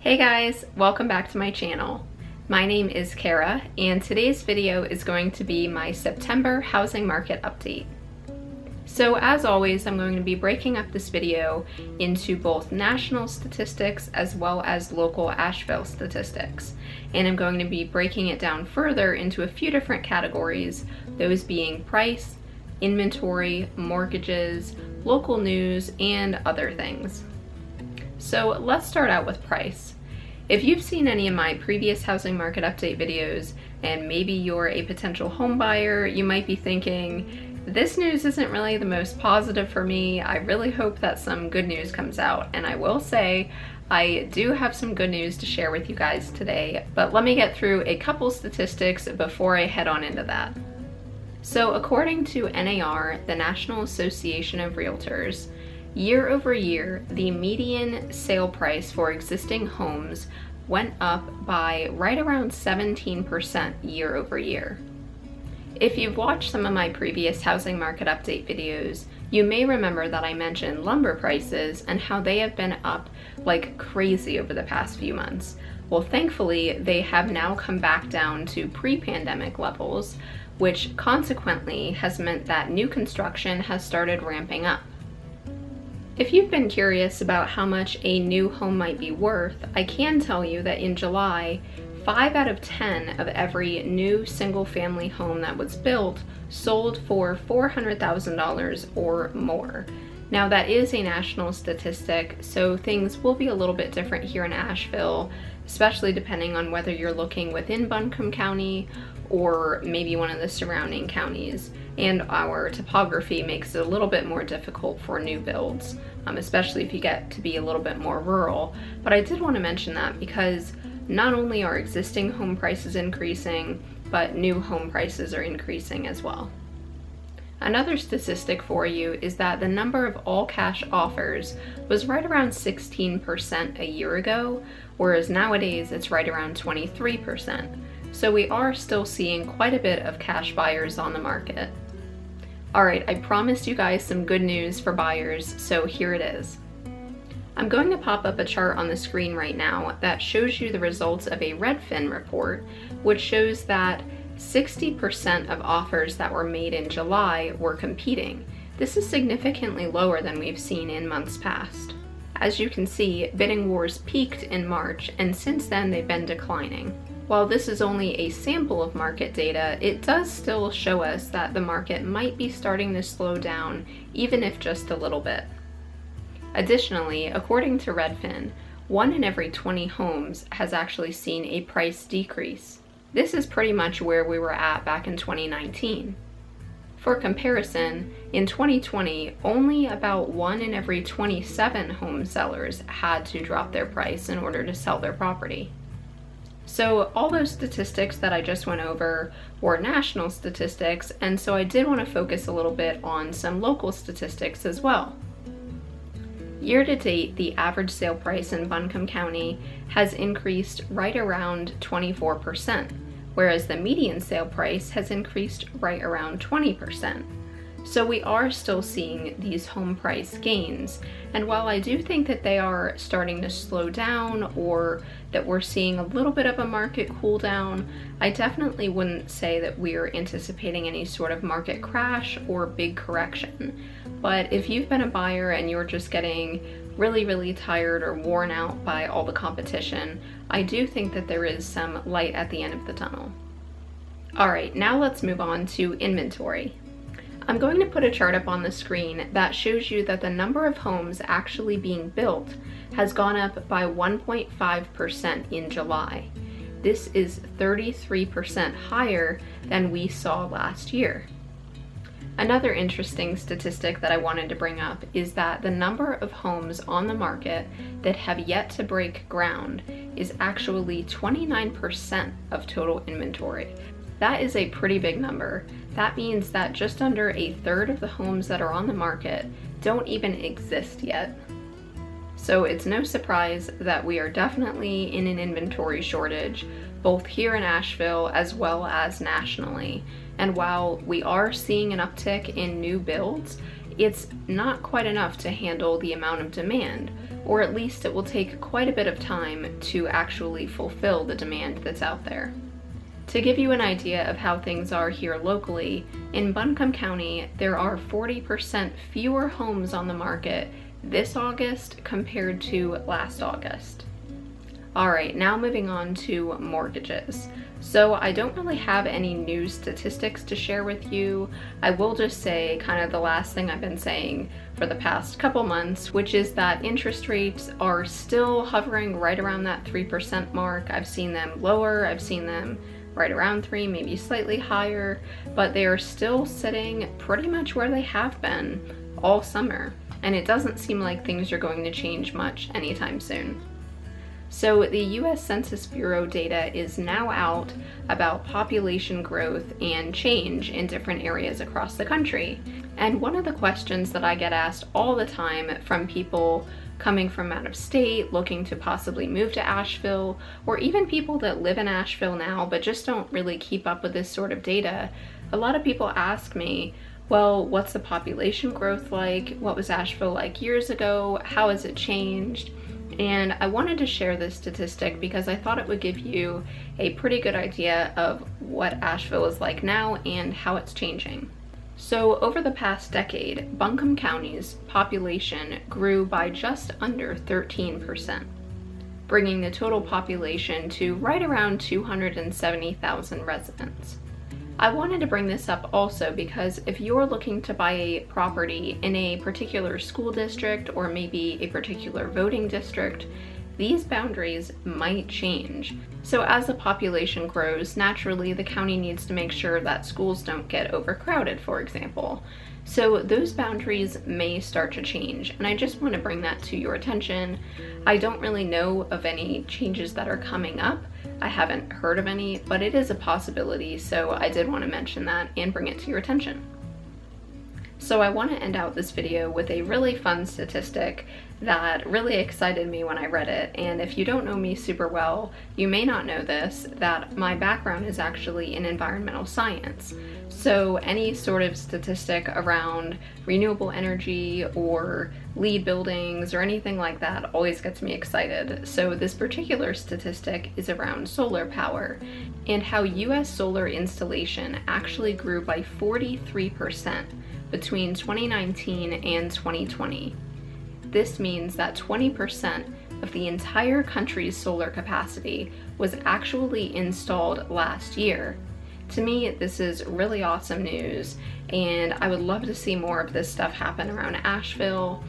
Hey guys, welcome back to my channel. My name is Kara, and today's video is going to be my September housing market update. So as always, I'm going to be breaking up this video into both national statistics as well as local Asheville statistics. And I'm going to be breaking it down further into a few different categories, those being price, inventory, mortgages, local news, and other things. So let's start out with price. If you've seen any of my previous housing market update videos, and maybe you're a potential home buyer, you might be thinking, this news isn't really the most positive for me. I really hope that some good news comes out. And I will say, I do have some good news to share with you guys today, but let me get through a couple statistics before I head on into that. So according to NAR, the National Association of Realtors, year over year, the median sale price for existing homes went up by right around 17% year over year. If you've watched some of my previous housing market update videos, you may remember that I mentioned lumber prices and how they have been up like crazy over the past few months. Well, thankfully, they have now come back down to pre-pandemic levels, which consequently has meant that new construction has started ramping up. If you've been curious about how much a new home might be worth, I can tell you that in July, 5 out of 10 of every new single-family home that was built sold for $400,000 or more. Now that is a national statistic, so things will be a little bit different here in Asheville, especially depending on whether you're looking within Buncombe County or maybe one of the surrounding counties. And our topography makes it a little bit more difficult for new builds, especially if you get to be a little bit more rural. But I did want to mention that because not only are existing home prices increasing, but new home prices are increasing as well. Another statistic for you is that the number of all cash offers was right around 16% a year ago, whereas nowadays it's right around 23%. So we are still seeing quite a bit of cash buyers on the market. Alright, I promised you guys some good news for buyers, so here it is. I'm going to pop up a chart on the screen right now that shows you the results of a Redfin report, which shows that 60% of offers that were made in July were competing. This is significantly lower than we've seen in months past. As you can see, bidding wars peaked in March, and since then they've been declining. While this is only a sample of market data, it does still show us that the market might be starting to slow down, even if just a little bit. Additionally, according to Redfin, 1 in every 20 homes has actually seen a price decrease. This is pretty much where we were at back in 2019. For comparison, in 2020, only about 1 in every 27 home sellers had to drop their price in order to sell their property. So all those statistics that I just went over were national statistics, and so I did want to focus a little bit on some local statistics as well. Year to date, the average sale price in Buncombe County has increased right around 24%, whereas the median sale price has increased right around 20%. So we are still seeing these home price gains, and while I do think that they are starting to slow down or that we're seeing a little bit of a market cool down, I definitely wouldn't say that we're anticipating any sort of market crash or big correction. But if you've been a buyer and you're just getting really tired or worn out by all the competition, I do think that there is some light at the end of the tunnel. Alright, now let's move on to inventory. I'm going to put a chart up on the screen that shows you that the number of homes actually being built has gone up by 1.5% in July. This is 33% higher than we saw last year. Another interesting statistic that I wanted to bring up is that the number of homes on the market that have yet to break ground is actually 29% of total inventory. That is a pretty big number. That means that just under a third of the homes that are on the market don't even exist yet. So it's no surprise that we are definitely in an inventory shortage, both here in Asheville as well as nationally. And while we are seeing an uptick in new builds, it's not quite enough to handle the amount of demand, or at least it will take quite a bit of time to actually fulfill the demand that's out there. To give you an idea of how things are here locally, in Buncombe County, there are 40% fewer homes on the market this August compared to last August. Alright, now moving on to mortgages. So I don't really have any new statistics to share with you. I will just say kind of the last thing I've been saying for the past couple months, which is that interest rates are still hovering right around that 3% mark. I've seen them lower, I've seen them right around 3, maybe slightly higher, but they are still sitting pretty much where they have been all summer. And it doesn't seem like things are going to change much anytime soon. So the US Census Bureau data is now out about population growth and change in different areas across the country. And one of the questions that I get asked all the time from people coming from out of state, looking to possibly move to Asheville, or even people that live in Asheville now but just don't really keep up with this sort of data, a lot of people ask me, well, what's the population growth like? What was Asheville like years ago? How has it changed? And I wanted to share this statistic because I thought it would give you a pretty good idea of what Asheville is like now and how it's changing. So over the past decade, Buncombe County's population grew by just under 13%, bringing the total population to right around 270,000 residents. I wanted to bring this up also because if you're looking to buy a property in a particular school district or maybe a particular voting district, these boundaries might change. So as the population grows, naturally the county needs to make sure that schools don't get overcrowded, for example. So those boundaries may start to change, and I just want to bring that to your attention. I don't really know of any changes that are coming up. I haven't heard of any, but it is a possibility, so I did want to mention that and bring it to your attention. So I want to end out this video with a really fun statistic that really excited me when I read it. And if you don't know me super well, you may not know this, that my background is actually in environmental science. So any sort of statistic around renewable energy or LEED buildings or anything like that always gets me excited. So this particular statistic is around solar power and how US solar installation actually grew by 43% between 2019 and 2020. This means that 20% of the entire country's solar capacity was actually installed last year. To me, this is really awesome news, and I would love to see more of this stuff happen around Asheville.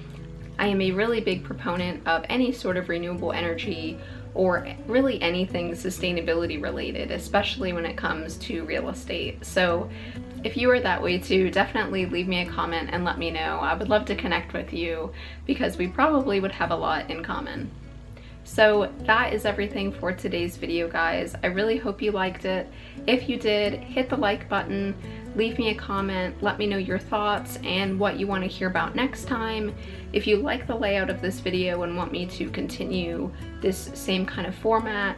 I am a really big proponent of any sort of renewable energy or really anything sustainability related, especially when it comes to real estate. So if you are that way too, definitely leave me a comment and let me know. I would love to connect with you because we probably would have a lot in common. So that is everything for today's video, guys. I really hope you liked it. If you did, hit the like button, leave me a comment, let me know your thoughts and what you want to hear about next time. If you like the layout of this video and want me to continue this same kind of format,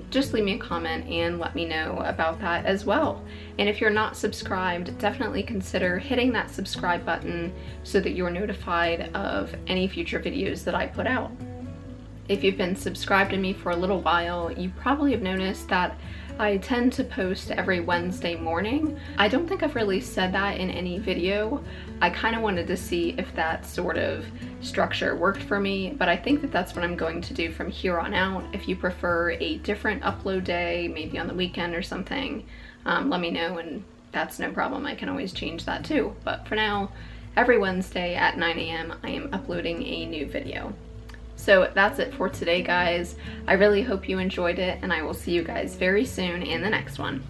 just leave me a comment and let me know about that as well. And if you're not subscribed, definitely consider hitting that subscribe button so that you're notified of any future videos that I put out. If you've been subscribed to me for a little while, you probably have noticed that I tend to post every Wednesday morning. I don't think I've really said that in any video. I kind of wanted to see if that sort of structure worked for me, but I think that that's what I'm going to do from here on out. If you prefer a different upload day, maybe on the weekend or something, let me know, and that's no problem. I can always change that too. But for now, every Wednesday at 9 a.m. I am uploading a new video. So that's it for today, guys. I really hope you enjoyed it, and I will see you guys very soon in the next one.